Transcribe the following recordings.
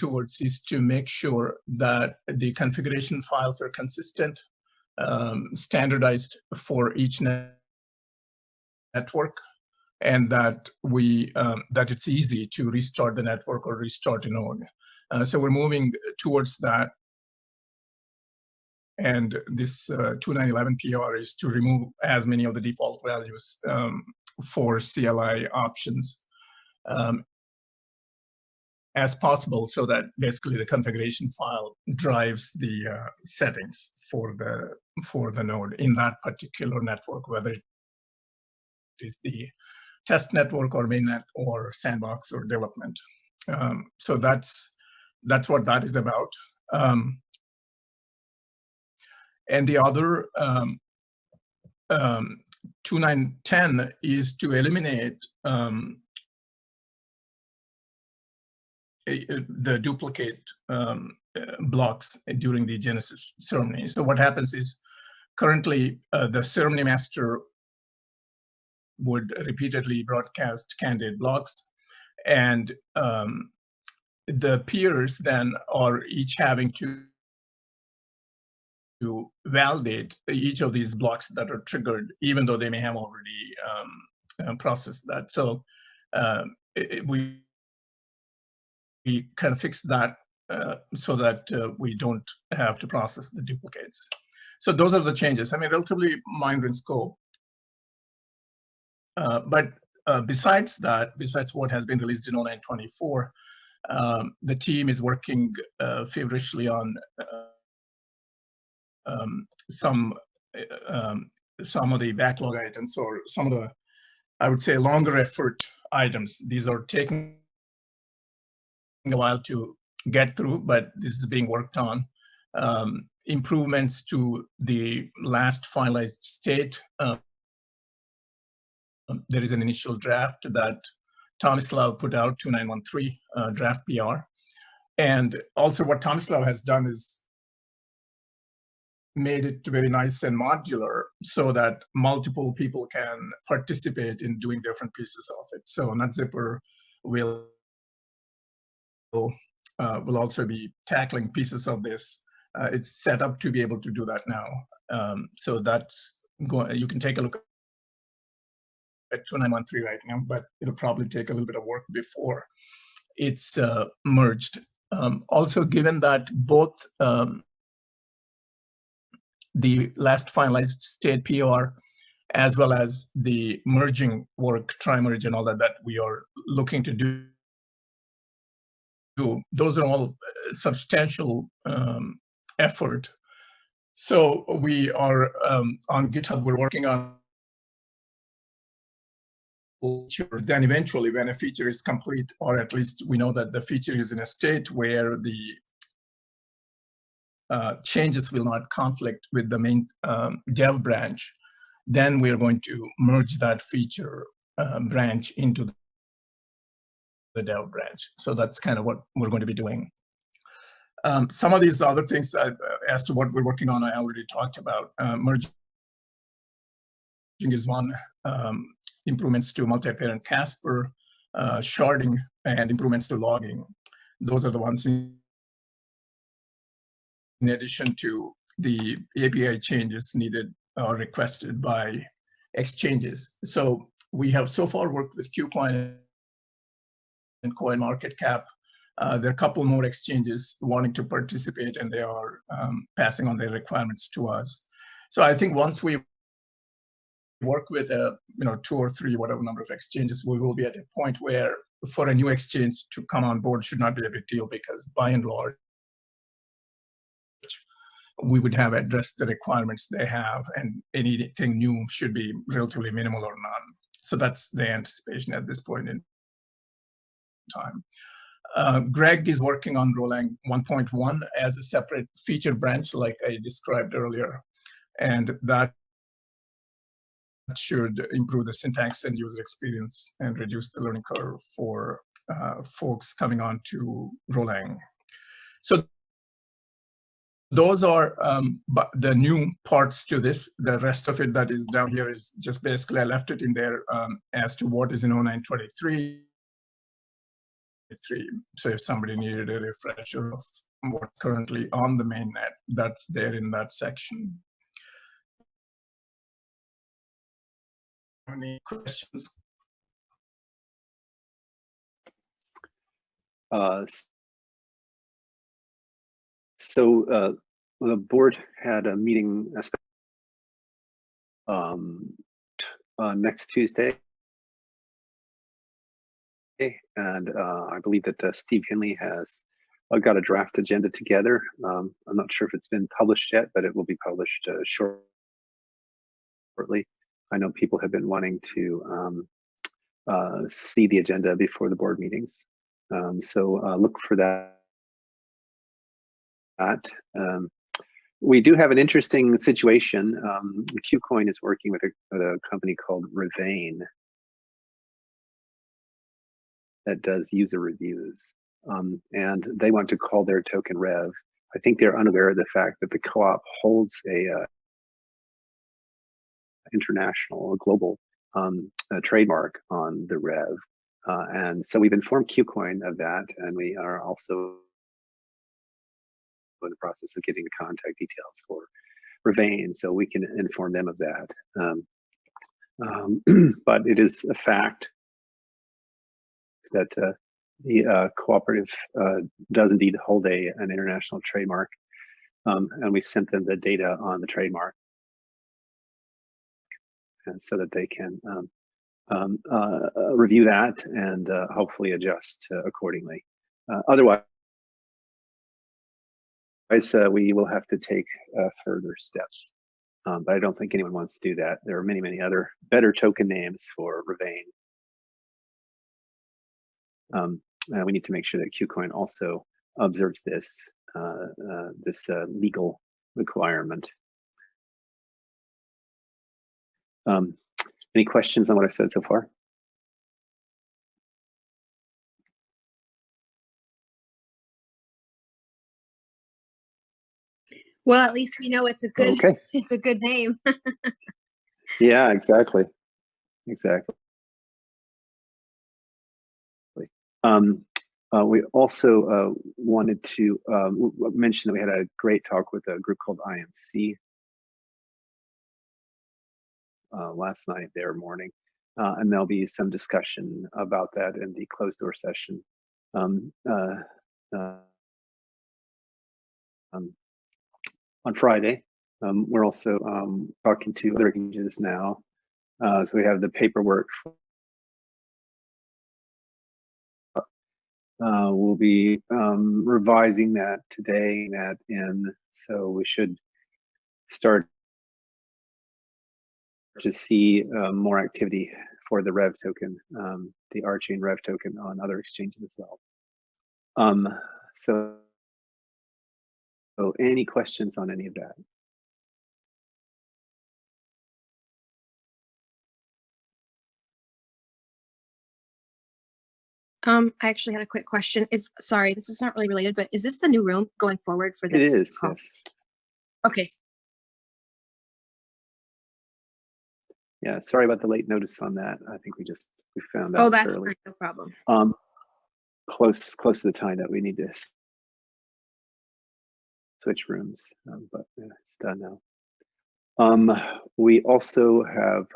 towards is to make sure that the configuration files are consistent, standardized for each network, and that that it's easy to restart the network or restart a node. So we're moving towards that. And this 2911 PR is to remove as many of the default values for CLI options as possible, so that basically the configuration file drives the settings for the node in that particular network, whether it is the test network or mainnet or sandbox or development. So that's what that is about. And the other 2910 is to eliminate the duplicate blocks during the Genesis ceremony. So what happens is currently the ceremony master would repeatedly broadcast candidate blocks, and the peers then are each having to validate each of these blocks that are triggered, even though they may have already processed that. So we kind of fix that so that we don't have to process the duplicates. So those are the changes. I mean, relatively minor in scope. But besides that, besides what has been released in 0924, the team is working feverishly on some of the backlog items, or some of the, I would say, longer effort items. These are taking a while to get through, but this is being worked on. Improvements to the last finalized state. There is an initial draft that Tomislav put out, 2913 draft PR. And also what Tomislav has done is made it very nice and modular so that multiple people can participate in doing different pieces of it. So NetZipper will also be tackling pieces of this. It's set up to be able to do that now. So that's going, you can take a look at 2913 right now, but it'll probably take a little bit of work before it's merged. Also, given that both the last finalized state PR, as well as the merging work, tri-merge and all that we are looking to do, those are all substantial effort. So we are on GitHub, we're working on then eventually when a feature is complete, or at least we know that the feature is in a state where the changes will not conflict with the main dev branch, then we're going to merge that feature branch into the dev branch. So that's kind of what we're going to be doing. Some of these other things as to what we're working on, I already talked about. Merging is one. Improvements to multi-parent Casper, sharding, and improvements to logging. Those are the ones in addition to the API changes needed or requested by exchanges. So we have so far worked with KuCoin and CoinMarketCap. There are a couple more exchanges wanting to participate, and they are passing on their requirements to us. So I think once we work with 2 or 3, whatever number of exchanges, we will be at a point where for a new exchange to come on board should not be a big deal, because by and large, we would have addressed the requirements they have, and anything new should be relatively minimal or none. So that's the anticipation at this point in time. Greg is working on Rolang 1.1 as a separate feature branch, like I described earlier, and that should improve the syntax and user experience and reduce the learning curve for folks coming on to Rolang. So those are the new parts to this. The rest of it that is down here is just basically I left it in there as to what is in 0923. So if somebody needed a refresher of what's currently on the mainnet, that's there in that section. Any questions? So the board had a meeting next Tuesday, and I believe that Steve Henley has got a draft agenda together. I'm not sure if it's been published yet, but it will be published shortly. I know people have been wanting to see the agenda before the board meetings, so look for that. We do have an interesting situation. KuCoin is working with a company called RChain that does user reviews, and they want to call their token Rev. I think they're unaware of the fact that the co-op holds a international, global trademark on the Rev, and so we've informed KuCoin of that, and we are also in the process of getting the contact details for RChain, so we can inform them of that. But it is a fact that the cooperative does indeed hold an international trademark, and we sent them the data on the trademark, and so that they can review that and hopefully adjust accordingly. Otherwise, we will have to take further steps, but I don't think anyone wants to do that. There are many, many other better token names for RChain. We need to make sure that KuCoin also observes this legal requirement. Any questions on what I've said so far? Well, at least we know it's a good it's a good name. Yeah, exactly. Exactly. We also wanted to mention that we had a great talk with a group called IMC last night, their morning, and there'll be some discussion about that in the closed door session. On Friday. We're also talking to other exchanges now. So we have the paperwork. We'll be revising that today, so we should start to see more activity for the Rev token, the RChain Rev token on other exchanges as well. So any questions on any of that? I actually had a quick question. Sorry, this is not really related, but is this the new room going forward for this? It is, call? yes. Okay. Yeah, sorry about the late notice on that. I think we found out. Oh, that's fine, no problem. Close to the time that we need to switch rooms, but it's done now. We also have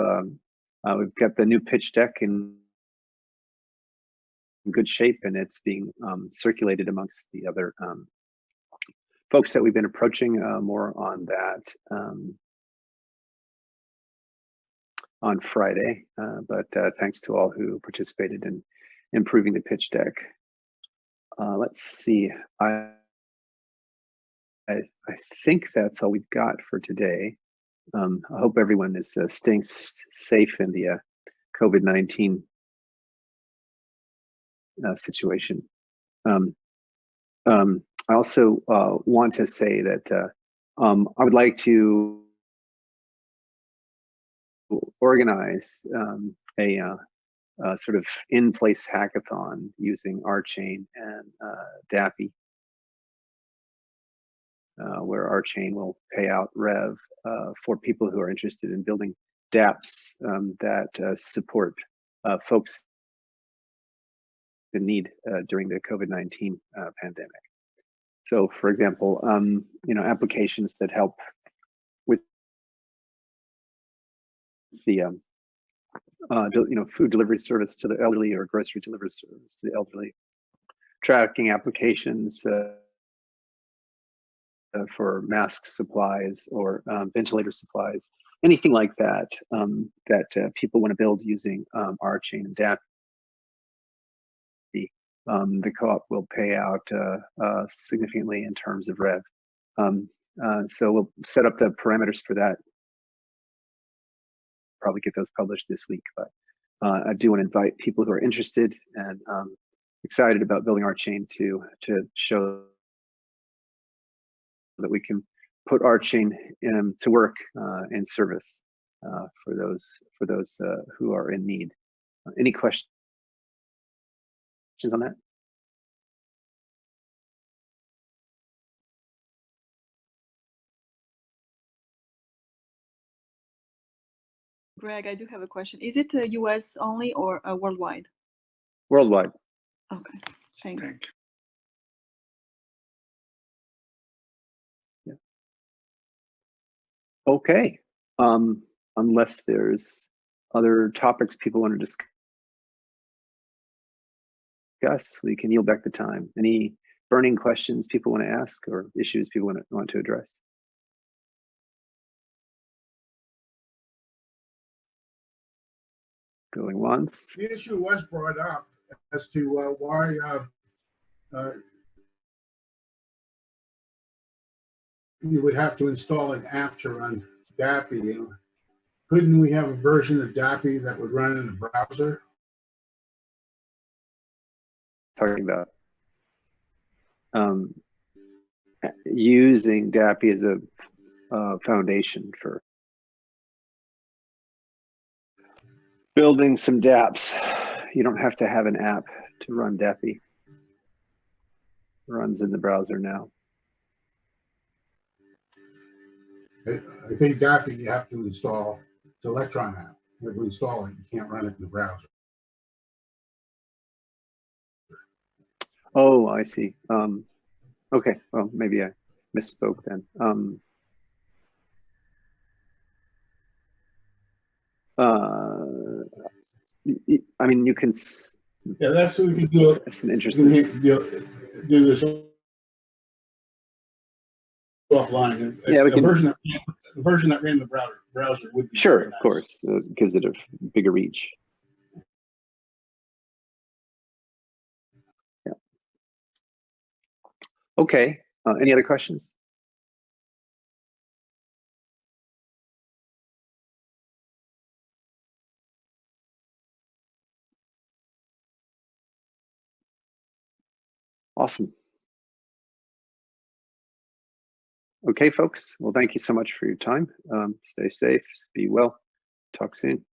we've got the new pitch deck in good shape, and it's being circulated amongst the other folks that we've been approaching. More on that on Friday, but thanks to all who participated in improving the pitch deck. Let's see. I think that's all we've got for today. I hope everyone is staying safe in the COVID-19 situation. I also want to say that I would like to organize a sort of in-place hackathon using RChain and Dappy, where RChain will pay out Rev for people who are interested in building dApps that support folks the need during the COVID-19 pandemic. So, for example, applications that help with the food delivery service to the elderly or grocery delivery service to the elderly, tracking applications for mask supplies or ventilator supplies, anything like that that people want to build using RChain and DAP. The co-op will pay out significantly in terms of rev. So we'll set up the parameters for that. Probably get those published this week, but I do want to invite people who are interested and excited about building RChain to show that we can put RChain to work in service for those who are in need. Any questions on that? Greg, I do have a question. Is it US only or worldwide? Worldwide. Okay, thanks. Yeah. Okay. Unless there's other topics people want to discuss, we can yield back the time. Any burning questions people want to ask or issues people want to address? Going once. The issue was brought up as to why you would have to install an app to run DAPI. Couldn't we have a version of DAPI that would run in the browser? Talking about using DAPI as a foundation for building some dApps. You don't have to have an app to run DAPI. It runs in the browser now. I think DAPI you have to install. It's an Electron app. You have to install it. You can't run it in the browser. Oh, I see. Okay, well, maybe I misspoke then. I mean, you can. Yeah, that's what we can do. That's an interesting. Do this offline. Yeah, we can. The version that ran in the browser would be Sure, nice. Of course, it gives it a bigger reach. Yeah. Okay. Any other questions? Awesome. Okay, folks. Well, thank you so much for your time. Stay safe, be well. Talk soon.